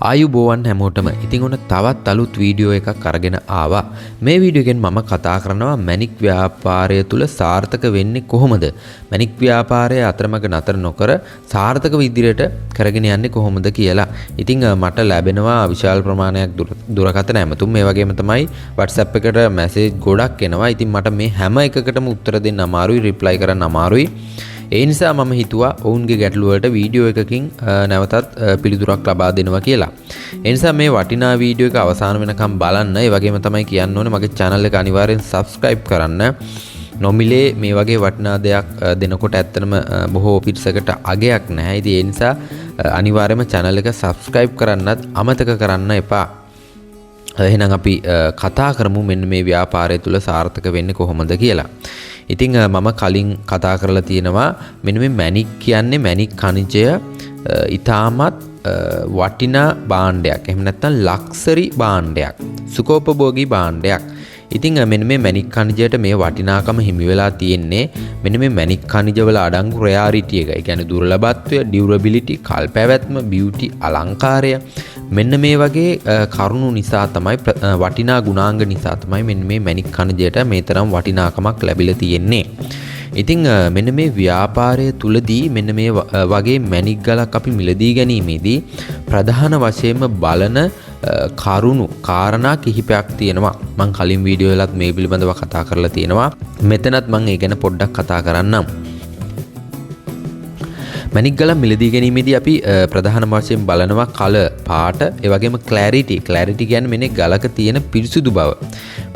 ආයුබෝවන් හැමෝටම. ඉතින් ඔන්න තවත් අලුත් වීඩියෝ එකක් අරගෙන ආවා. මේ වීඩියෝ එකෙන් මම කතා කරනවා මැණික් ව්‍යාපාරය තුල සාර්ථක වෙන්නේ කොහොමද? මැණික් ව්‍යාපාරය අතරමඟ නතර නොකර සාර්ථක විදිහට කරගෙන යන්නේ කොහොමද කියලා. ඉතින් මට ලැබෙනවා විශාල ප්‍රමාණයක් දුරකථන ඇමතුම්. මේ වගේම තමයි WhatsApp එකට මැසේජ් ගොඩක් එනවා. ඉතින් මට මේ හැම එකකටම උත්තර දෙන්න අමාරුයි, රිප්ලයි කරන්න අමාරුයි. ඒ නිසා මම හිතුවා ඔවුන්ගේ ගැටලු වලට වීඩියෝ එකකින් නැවතත් පිළිතුරක් ලබා දෙනවා කියලා. ඒ නිසා මේ වටිනා වීඩියෝ එක අවසාන වෙනකම් බලන්න. ඒ වගේම තමයි කියන්න ඕනේ මගේ channel එක අනිවාර්යෙන් subscribe කරන්න. නොමිලේ මේ වගේ වටිනා දෙයක් දෙනකොට ඇත්තටම බොහෝ පිරිසකට අගයක් නැහැ. ඉතින් ඒ නිසා අනිවාර්යයෙන්ම channel එක subscribe කරන්නත් අමතක කරන්න එපා. එහෙනම් අපි කතා කරමු මෙන්න මේ ව්‍යාපාරය තුල සාර්ථක වෙන්නේ කොහොමද කියලා. ඉතින් මම කලින් කතා කරලා තියෙනවා මෙන්න මේ මැණික් කියන්නේ මැණික් ඛනිජය ඊටමත් වටිනා භාණ්ඩයක්. එහෙම නැත්නම් ලක්සරි භාණ්ඩයක්. සුඛෝපභෝගී භාණ්ඩයක්. ඉතින් මෙන්න මේ මැණික් ඛනිජයට මේ වටිනාකම හිමි වෙලා තියෙන්නේ මෙන්න මේ මැණික් ඛනිජවල අඩංගු රෙයාරිටි එක. ඒ කියන්නේ දුර්ලභත්වය, ඩියුරබිලිටි, කල්පැවැත්ම, බියුටි, අලංකාරය මෙන්න මේ වගේ කරුණු නිසා තමයි වටිනා ගුණාංග නිසා තමයි මෙන්න මේ මැණික් ඛනිජයට මේ තරම් වටිනාකමක් ලැබිලා තියෙන්නේ. ඉතින් මෙන්න මේ ව්‍යාපාරය තුලදී මෙන්න මේ වගේ මැණික් ගලක් අපි මිලදී ගැනීමේදී ප්‍රධාන වශයෙන්ම බලන කරුණු කාරණා කිහිපයක් තියෙනවා. මම කලින් වීඩියෝ වලත් මේ පිළිබඳව කතා කරලා තියෙනවා. මෙතනත් මම ඒ ගැන පොඩ්ඩක් කතා කරන්නම්. මැණික් ගල මිලදී ගැනීමේදී අපි ප්‍රධාන වශයෙන් බලනවා කලර්, පාට, ඒ වගේම ක්ලැරිටි. ක්ලැරිටි කියන්නේ මෙන්න ගලක තියෙන පිරිසුදු බව.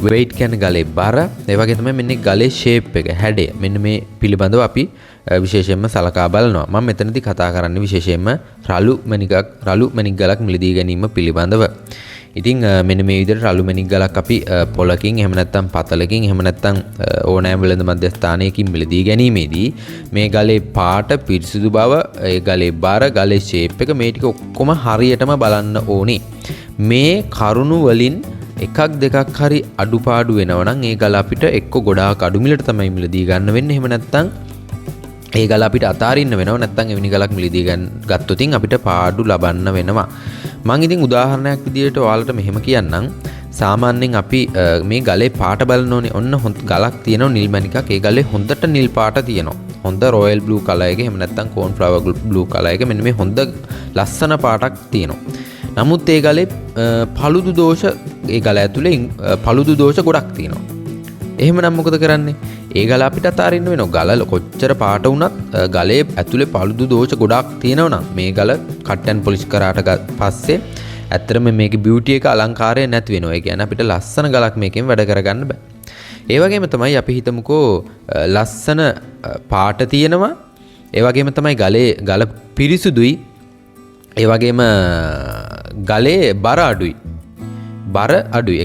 weight කියන්නේ ගලේ බර, ඒ වගේ තමයි මෙන්න ගලේ shape එක, හැඩය. මෙන්න මේ පිළිබඳව අපි විශේෂයෙන්ම සලකා බලනවා. මම මෙතනදී කතා කරන්නේ විශේෂයෙන්ම රළු මැණික් ගලක් මිලදී ගැනීම පිළිබඳව. ඉතින් මෙන්න මේ විදිහට රළු මැණික් ගලක් අපි පොලකින් එහෙම නැත්නම් පතලකින් එහෙම නැත්නම් ඕනෑම වෙළඳ මධ්‍යස්ථානයකින් මිලදී ගැනීමේදී මේ ගලේ පාට, පිරිසිදු බව, ඒ ගලේ බර, ගලේ shape එක මේ ටික ඔක්කොම හරියටම බලන්න ඕනේ. මේ කරුණු වලින් එකක් දෙකක් හරි අඩුපාඩු වෙනවා නම් ඒ ගල අපිට එක්ක ගොඩාක් අඩු මිලට තමයි මිලදී ගන්න වෙන්නේ. එහෙම නැත්නම් ඒ ගල අපිට අතාරින්න වෙනවා. නැත්නම් එවැනි ගලක් මිලදී ගත්තොතින් අපිට පාඩු ලබන්න වෙනවා. මම ඉතින් උදාහරණයක් විදියට ඔයාලට මෙහෙම කියන්නම්. සාමාන්‍යයෙන් අපි මේ ගලේ පාට බලන්න ඕනේ. ඔන්න ගලක් තියෙනවා නිල් මැණිකක්. ඒ ගලේ හොඳට නිල් පාට තියෙනවා. හොඳ රොයල් බ්ලූ කලර් එක, එහෙම නැත්නම් කෝන්ෆ්ලවර් බ්ලූ කලර් එක, මෙන්න මේ හොඳ ලස්සන පාටක් තියෙනවා. නමුත් ඒ ගලේ පළුදු දෝෂ, ඒ ගල ඇතුලේ පළුදු දෝෂ ගොඩක් තියෙනවා. එහෙමනම් මොකද කරන්නේ? ඒ ගල අපිට අතාරින්න වෙනවා. ගල කොච්චර පාට වුණත් ගලේ ඇතුලේ පළුදු දෝෂ ගොඩක් තියෙනවා නම් මේ ගල කට් ඇන් පොලිෂ් කරාට පස්සේ ඇත්තටම මේකේ බියුටි එක, අලංකාරය නැති වෙනවා. ඒ කියන්නේ අපිට ලස්සන ගලක් මේකෙන් වැඩ කරගන්න බෑ. ඒ වගේම තමයි අපි හිතමුකෝ ලස්සන පාට තියෙනවා. ඒ වගේම තමයි ගල පිරිසුදුයි. ඒ වගේම ගලේ බර අඩුයි.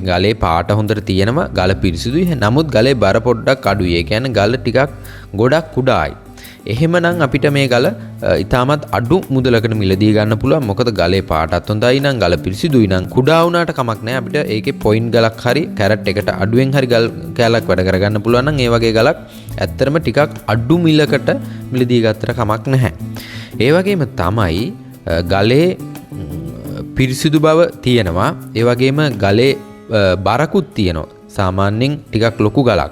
ගලේ පාට හොඳට තියෙනවා, ගල පිරිසිදුයි. නමුත් ගලේ බර පොඩ්ඩක් අඩුයි. ඒ කියන්නේ ගල ටිකක් ගොඩක් කුඩායි. එහෙමනම් අපිට මේ ගල ඊටමත් අඩු මුදලකට මිලදී ගන්න පුළුවන්. මොකද ගලේ පාටත් හොඳයි නම්, ගල පිරිසිදුයි නම්, කුඩා වුණාට කමක් නැහැ. අපිට ඒකේ පොයින්ට් ගලක් හරි කැරට් එකට අඩුවෙන් හරි ගල් කැලක් වැඩ කරගන්න පුළුවන් නම් ඒ වගේ ගලක් ඇත්තටම ටිකක් අඩු මිලකට මිලදී ගත්තට කමක් නැහැ. ඒ වගේම තමයි ගලේ පිරිසිදු බව තියෙනවා. ඒ වගේම ගලේ බරකුත් තියෙනවා. සාමාන්‍යයෙන් ටිකක් ලොකු ගලක්.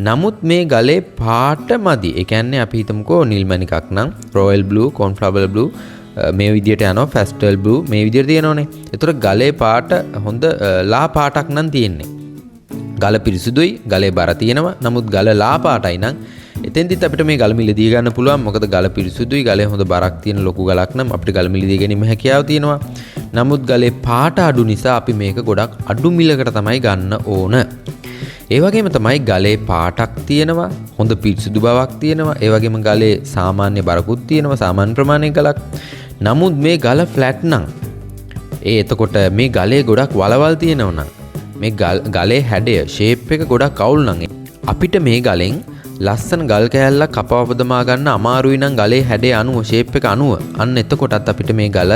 නමුත් මේ ගලේ පාට මදි. ඒ කියන්නේ අපි හිතමුකෝ නිල් මැණිකක් නම් රොයල් බ්ලූ, කෝන්ෆ්ලවර් බ්ලූ මේ විදියට යනවා, පැස්ටල් බ්ලූ මේ විදියට තියෙනවනේ. ඒතර ගලේ පාට හොඳ ලා පාටක් නම් තියෙන්නේ. ගල පිරිසිදුයි, ගලේ බර තියෙනවා. නමුත් ගල ලා පාටයි නම් එතෙන්දිත් අපිට මේ ගල මිලදී ගන්න පුළුවන්. මොකද ගල පිරිසුදුයි, ගලේ හොඳ බරක් තියෙන ලොකු ගලක් නම් අපිට ගල මිලදී ගැනීම හැකියාව තියෙනවා. නමුත් ගලේ පාට අඩු නිසා අපි මේක ගොඩක් අඩු මිලකට තමයි ගන්න ඕන. ඒ වගේම තමයි ගලේ පාටක් තියෙනවා, හොඳ පිරිසුදු බවක් තියෙනවා. ඒ වගේම ගලේ සාමාන්‍ය බරකුත් තියෙනවා, සාමාන්‍ය ප්‍රමාණයේ ගලක්. නමුත් මේ ගල ෆ්ලැට් නම්, එතකොට මේ ගලේ ගොඩක් වලවල් තියෙනවා නම්, මේ ගලේ හැඩය, ෂේප් එක ගොඩක් අවුල් නම් අපිට මේ ගලෙන් ලස්සන ගල් කෑල්ලක් කපවදමා ගන්න අමාරුයි නම් ගලේ හැඩේ අනුව, ෂේප් එක අනුව, අන්න එතකොටත් අපිට මේ ගල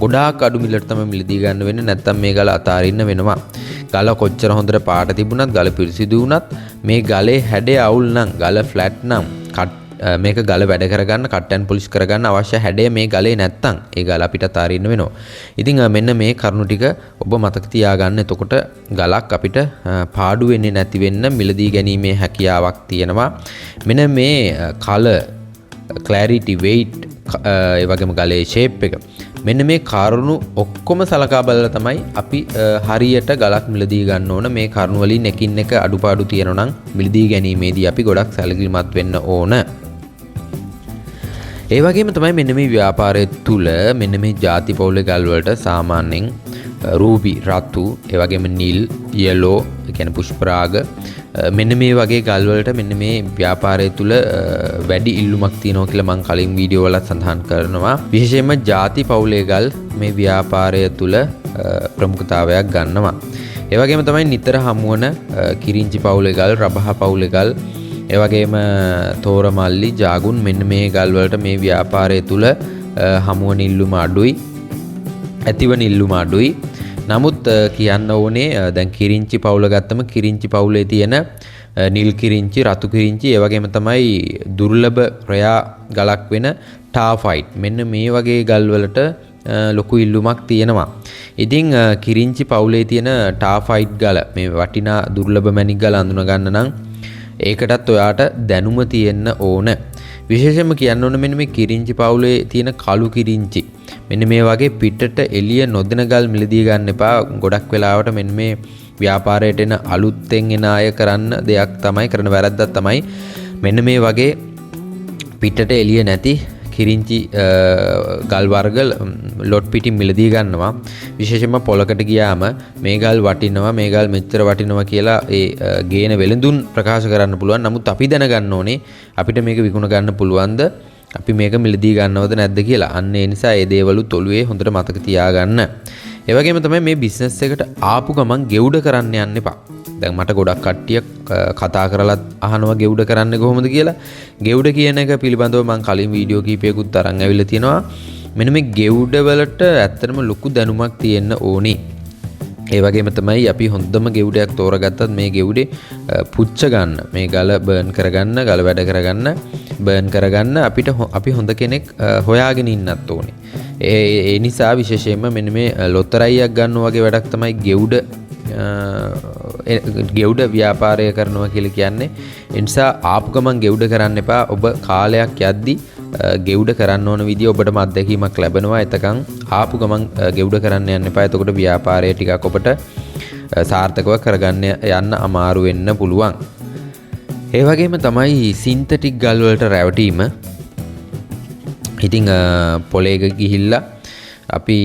ගොඩාක් අඩු මිලට තමයි මිලදී ගන්න වෙන්නේ. නැත්තම් මේ ගල අතාරින්න වෙනවා. ගල කොච්චර හොඳට පාට තිබුණත්, ගල පිරිසිදු වුණත් මේ ගලේ හැඩේ අවුල් නම්, ගල ෆ්ලැට් නම්, මේක ගල වැඩ කරගන්න කට් ඇන්ඩ් පොලිෂ් කරගන්න අවශ්‍ය හැඩය මේ ගලේ නැත්තම් ඒ ගල අපිට අතාරින්න වෙනවා. ඉතින් මෙන්න මේ කරුණු ටික ඔබ මතක තියාගන්න. එතකොට ගලක් අපිට පාඩු වෙන්නේ නැති වෙන්න මිලදී ගැනීමේ හැකියාවක් තියෙනවා. මෙන්න මේ කලර්, clarity, weight, ඒ වගේම ගලේ shape එක, මෙන්න මේ කාරණු ඔක්කොම සලකා බලලා තමයි අපි හරියට ගලක් මිලදී ගන්න ඕන. මේ කරුණු වලින් එකින් එක අඩුපාඩු තියෙනවා නම් මිලදී ගැනීමේදී අපි ගොඩක් සැලකිලිමත් වෙන්න ඕන. ඒ වගේම තමයි මෙන්න මේ ව්‍යාපාරය තුල මෙන්න මේ ಜಾති පවුලේ ගල් වලට සාමාන්‍යයෙන් රූබි, රතු, ඒ වගේම නිල්, yellow, ඒ කියන්නේ පුෂ්පරාග, මෙන්න මේ වගේ ගල් වලට මෙන්න මේ ව්‍යාපාරය තුල වැඩි ඉල්ලුමක් තියෙනවා කියලා මම කලින් වීඩියෝ වල සඳහන් කරනවා. විශේෂයෙන්ම ಜಾති පවුලේ ගල් මේ ව්‍යාපාරය තුල ප්‍රමුඛතාවයක් ගන්නවා. ඒ වගේම තමයි නිතර හමුවන කිරිංචි පවුලේ ගල්, රබහ පවුලේ ගල්, ඒ වගේම තෝරමල්ලි, ජාගුන්, මෙන්න මේ ගල් වලට මේ ව්‍යාපාරය තුල හමුවන ඉල්ලුම අඩුයි, ඇතිවන ඉල්ලුම අඩුයි. නමුත් කියන්න ඕනේ දැන් කිරිංචි පවුල ගත්තම කිරිංචි පවුලේ තියෙන නිල් කිරිංචි, රතු කිරිංචි, ඒ වගේම තමයි දුර්ලභ රයා ගලක් වෙන ටාෆයිට්, මෙන්න මේ වගේ ගල් වලට ලොකු ඉල්ලුමක් තියෙනවා. ඉතින් කිරිංචි පවුලේ තියෙන ටාෆයිට් ගල, මේ වටිනා දුර්ලභ මැණික් ගල අඳුන ගන්න නම් ඒකටත් ඔයාට දැනුම තියෙන්න ඕන. විශේෂයෙන්ම කියන්න ඕන මෙන්න මේ කිරිංචි පවුලේ තියෙන කළු කිරිංචි, මෙන්න මේ වගේ පිටට එළිය නොදෙන ගල් මිලදී ගන්න එපා. ගොඩක් වෙලාවට මෙන්න මේ ව්‍යාපාරයට එන අලුත්ෙන් එන අය කරන්න දෙයක් තමයි, කරන වැරද්දක් තමයි මෙන්න මේ වගේ පිටට එළිය නැති කිරිංචි ගල් වර්ග ලොට් පිටින් මිලදී ගන්නවා. විශේෂයෙන්ම පොලකට ගියාම මේ ගල් වටිනවා, මේ ගල් මෙච්චර වටිනවා කියලා ඒ ගේන වෙළඳුන් ප්‍රකාශ කරන්න පුළුවන්. නමුත් අපි දැනගන්න ඕනේ අපිට මේක විකුණ ගන්න පුළුවන්ද, අපි මේක මිලදී ගන්නවද නැද්ද කියලා. අන්න ඒ නිසා ඒ දේවලුත් ඔළුවේ හොඳට මතක තියාගන්න. ඒ වගේම තමයි මේ බිස්නස් එකට ආපු ගමන් ගෙවුඩ කරන්න යන්න එපා. දැන් මට ගොඩක් කට්ටිය කතා කරලත් අහනවා ගෙවුඩ කරන්නේ කොහොමද කියලා. ගෙවුඩ කියන එක පිළිබඳව මම කලින් වීඩියෝ කීපයකුත් අරන් ඇවිල්ලා තියෙනවා. මෙන්න මේ ගෙවුඩ වලට ඇත්තටම ලොකු දැනුමක් තියෙන්න ඕනේ. ඒ වගේම තමයි අපි හොඳම ගෙවුඩයක් තෝරගත්තත් මේ ගෙවුඩේ පුච්ච ගන්න, මේ ගල බර්න් කරගන්න, ගල වැඩ කරගන්න, බර්න් කරගන්න අපි හොඳ කෙනෙක් හොයාගෙන ඉන්නත් ඕනේ. ඒ නිසා විශේෂයෙන්ම මෙන්න මේ ලොතරැයියක් ගන්න වගේ වැඩක් තමයි ගෙවුඩ ව්‍යාපාරය කරනවා කියලා කියන්නේ. ඒ නිසා ආපු ගමන් ගෙවුඩ කරන්න එපා. ඔබ කාලයක් යද්දි ගෙවුඩ කරන්න ඕන විදිය ඔබටම අත්දැකීමක් ලැබෙනවා. එතකන් ආපු ගමන් ගෙවුඩ කරන්න යන්න එපා. එතකොට ව්‍යාපාරය ටිකක් ඔබට සාර්ථකව කරගන්න යන්න අමාරු වෙන්න පුළුවන්. ඒ වගේම තමයි සින්තටික් ගල් වලට රැවටීම. ඉතින් පොලේක ගිහිල්ලා අපි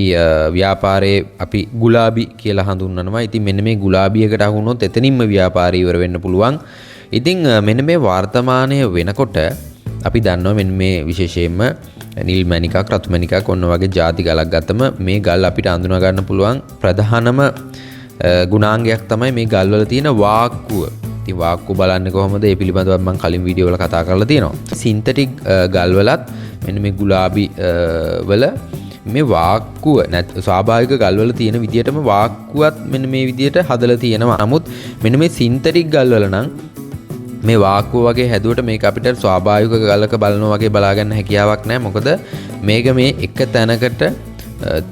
ව්‍යාපාරයේ අපි ගුලාබි කියලා හඳුන්වනවා. ඉතින් මෙන්න මේ ගුලාබියකට අහුනොත් එතනින්ම ව්‍යාපාරය ඉවර වෙන්න පුළුවන්. ඉතින් මෙන්න මේ වර්තමානයේ වෙනකොට අපි දන්නවා මෙන්න මේ විශේෂයෙන්ම නිල් මැණිකක්, රතු මැණිකක්, ඔන්න වගේ ಜಾති ගලක් ගත්තම මේ ගල් අපිට අඳුනා ගන්න පුළුවන් ප්‍රධානම ගුණාංගයක් තමයි මේ ගල් වල තියෙන වාක්කුව. ඉතින් වාක්කුව බලන්නේ කොහොමද? ඒ පිළිබඳව මම කලින් වීඩියෝ වල කතා කරලා තියෙනවා. සින්තටික් ගල් වලත් මෙන්න මේ ගුලාබි වල මේ වාක්කුව ස්වාභාවික ගල් වල තියෙන විදියටම වාක්කුවත් මෙන්න මේ විදියට හදලා තියෙනවා. නමුත් මෙන්න මේ සින්තටික් ගල් වල නම් මේ වාක්කුව වගේ හැදුවට මේක අපිට ස්වාභාවික ගලක බලනවා වගේ බලා ගන්න හැකියාවක් නැහැ. මොකද මේක මේ එක තැනකට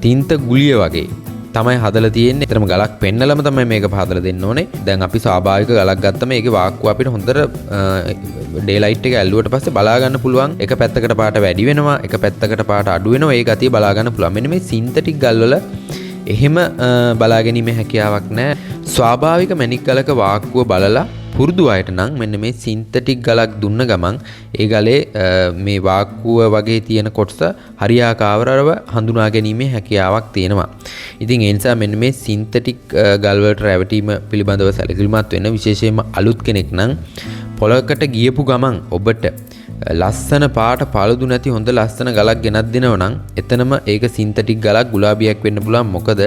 තින්ත ගුලිය වගේ තමයි හදලා තියෙන්නේ. ඒතරම ගලක් පෙන්නලම තමයි මේක හදලා දෙන්න ඕනේ. දැන් අපි ස්වාභාවික ගලක් ගත්තම ඒකේ වාක්කුව අපිට හොඳට ඩේ ලයිට් එක ඇල්ලුවට පස්සේ බලා ගන්න පුළුවන්. එක පැත්තකට පාට වැඩි වෙනවා, එක පැත්තකට පාට අඩු වෙනවා. ඒ ගතිය බලා ගන්න පුළුවන්. මෙන්න මේ සින්තටික් ගල් වල එහෙම බලා ගැනීමේ හැකියාවක් නැහැ. ස්වාභාවික මැණික් ගලක වාක්කුව බලලා පුරුදු අයට නම් මෙන්න මේ සින්තටික් ගලක් දුන්න ගමන් ඒ ගලේ මේ වාක්කුව වගේ තියෙන කොටස හරියාකාරව හඳුනා ගැනීමේ හැකියාවක් තියෙනවා. ඉතින් ඒ නිසා මෙන්න මේ සින්තටික් ගල් වලට රැවටීම පිළිබඳව සැලකිලිමත් වෙන්න. විශේෂයෙන්ම අලුත් කෙනෙක් නම් පොලකට ගියපු ගමන් ඔබට ලස්සන පාට පළදු නැති හොඳ ලස්සන ගලක් ගෙනත් දෙනවා නම් එතනම ඒක සින්තටික් ගලක්, ගුලාබියක් වෙන්න පුළුවන්. මොකද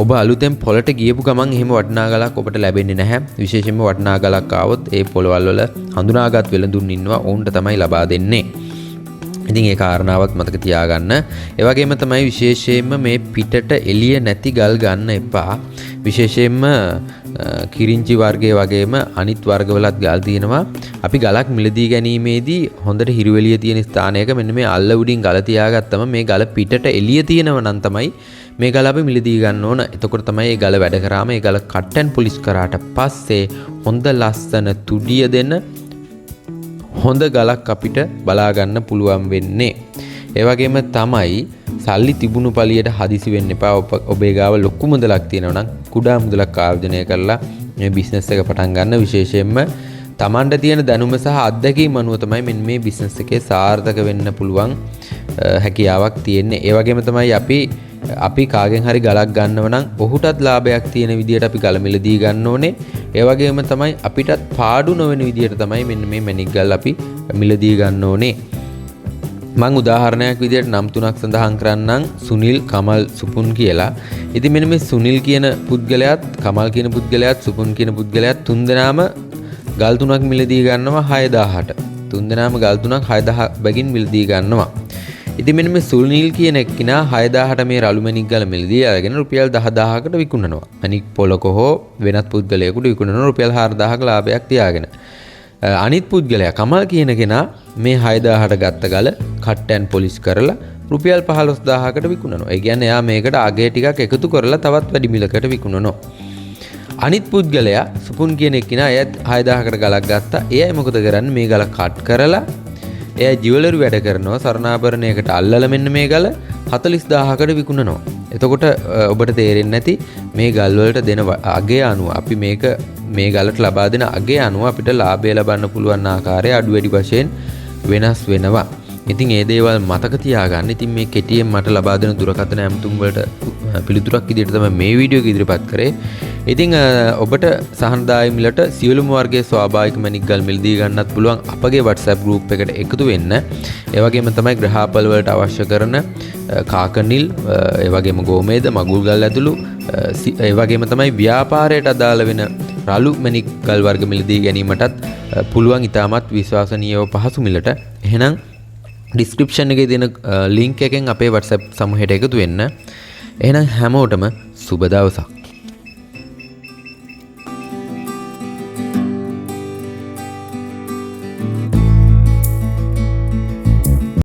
ඔබ අලුතෙන් පොලට ගියපු ගමන් එහෙම වටිනා ගලක් ඔබට ලැබෙන්නේ නැහැ. විශේෂයෙන්ම වටිනා ගලක් ආවොත් ඒ පොළවල් වල හඳුනාගත් වෙළඳුන් ඉන්නවා, ඔවුන්ට තමයි ලබා දෙන්නේ. ඉතින් ඒ කාරණාවත් මතක තියාගන්න. ඒ වගේම තමයි විශේෂයෙන්ම මේ පිටට එළිය නැති ගල් ගන්න එපා. විශේෂයෙන්ම කිරිංචි වර්ගයේ වගේම අනිත් වර්ගවලත් ගල් තියෙනවා. අපි ගලක් මිලදී ගැනීමේදී හොඳට හිරුවෙලිය තියෙන ස්ථානයක මෙන්න මේ අල්ල උඩින් ගල තියාගත්තම මේ ගල පිටට එළිය තියෙනව නම් තමයි මේ ගල අපි මිලදී ගන්න ඕන. එතකොට තමයි මේ ගල වැඩ කරාම මේ ගල කට් ඇන්ඩ් පොලිෂ් කරාට පස්සේ හොඳ ලස්සන තුඩිය දෙන හොඳ ගලක් අපිට බලා ගන්න පුළුවන් වෙන්නේ. ඒ වගේම තමයි සල්ලි තිබුණු පළියට හදිසි වෙන්න එපා. ඔබේ ගාව ලොකු මුදලක් තියෙනවා නම් කුඩා මුදලක් ආයෝජනය කරලා මේ බිස්නස් එක පටන් ගන්න. විශේෂයෙන්ම Tamanට තියෙන දැනුම සහ අත්දැකීම් අනුව තමයි මෙන්න මේ බිස්නස් එකේ සාර්ථක වෙන්න පුළුවන් හැකියාවක් තියෙන්නේ. ඒ වගේම තමයි අපි කාගෙන් හරි ගලක් ගන්නව නම් ඔහුටත් ලාභයක් තියෙන විදියට අපි ගල මිලදී ගන්න ඕනේ. ඒ වගේම තමයි අපිටත් පාඩු නොවන විදියට තමයි මෙන්න මේ මැණික් ගල් අපි මිලදී ගන්න ඕනේ. මම උදාහරණයක් විදියට නම් තුනක් සඳහන් කරන්නම්. සුනිල්, කමල්, සුපුන් කියලා. ඉතින් මෙන්න මේ සුනිල් කියන පුද්ගලයාත්, කමල් කියන පුද්ගලයාත්, සුපුන් කියන පුද්ගලයාත් තුන්දෙනාම ගල් තුනක් මිලදී ගන්නවා 6000ට. තුන්දෙනාම ගල් තුනක් 6000 බැගින් මිලදී ගන්නවා. ඉතින් මෙන්න මේ සුනිල් කියන එක්කිනා 6000ට මේ රළු මැණික් ගල මිලදී අරගෙන රුපියල් 10000කට විකුණනවා. අනික් පොලක හෝ වෙනත් පුද්ගලයෙකුට විකුණනවා රුපියල් 4000ක ලාභයක් තියාගෙන. අනිත් පුද්ගලයා කමල් කියන කෙනා මේ 6000ට ගත්ත ගල කට් ඇන්ඩ් පොලිෂ් කරලා රුපියල් 15000කට විකුණනවා. ඒ කියන්නේ එයා මේකට අගය ටිකක් එකතු කරලා තවත් වැඩි මිලකට විකුණනවා. අනිත් පුද්ගලයා සුපුන් කියන එක්කිනා එයාත් 6000කට ගලක් ගත්තා. එයා මොකද කරන්නේ? මේ ගල කට් කරලා එයා ජුවලරි වැඩ කරනවා. සරණාභරණයකට අල්ලලා මෙන්න මේ ගල 40000කට විකුණනවා. එතකොට ඔබට තේරෙන්නේ නැති මේ ගල් වලට දෙන අගය අනුව අපි මේ ගලට ලබා දෙන අගය අනුව අපිට ලාභය ලබන්න පුළුවන් ආකාරය අඩු වැඩි වශයෙන් වෙනස් වෙනවා. ඉතින් ඒ දේවල් මතක තියාගන්න. ඉතින් මේ කෙටියෙන් මට ලබා දෙන දුරකථන ඇමතුම් වලට පිළිතුරක් විදිහට තමයි මේ වීඩියෝ එක ඉදිරිපත් කරේ. ඉතින් ඔබට සහනදායි මිලට සියලුම වර්ගයේ ස්වාභාවික මැණික් ගල් මිලදී ගන්නත් පුළුවන් අපගේ WhatsApp group එකට එකතු වෙන්න. ඒ වගේම තමයි ග්‍රහපල් වලට අවශ්‍ය කරන කාකනිල්, ඒ වගේම ගෝමේද, මගුල් ගල් ඇතුළු ඒ වගේම තමයි ව්‍යාපාරයට අදාළ වෙන රළු මැණික් ගල් වර්ග මිලදී ගැනීමටත් පුළුවන් ඉතාමත් විශ්වාසනීයව පහසු මිලට. එහෙනම් ඩිස්ක්‍රිප්ෂන් එකේ තියෙන ලින්ක් එකෙන් අපේ WhatsApp සමූහයට එකතු වෙන්න. එහෙනම් හැමෝටම සුබ දවසක්.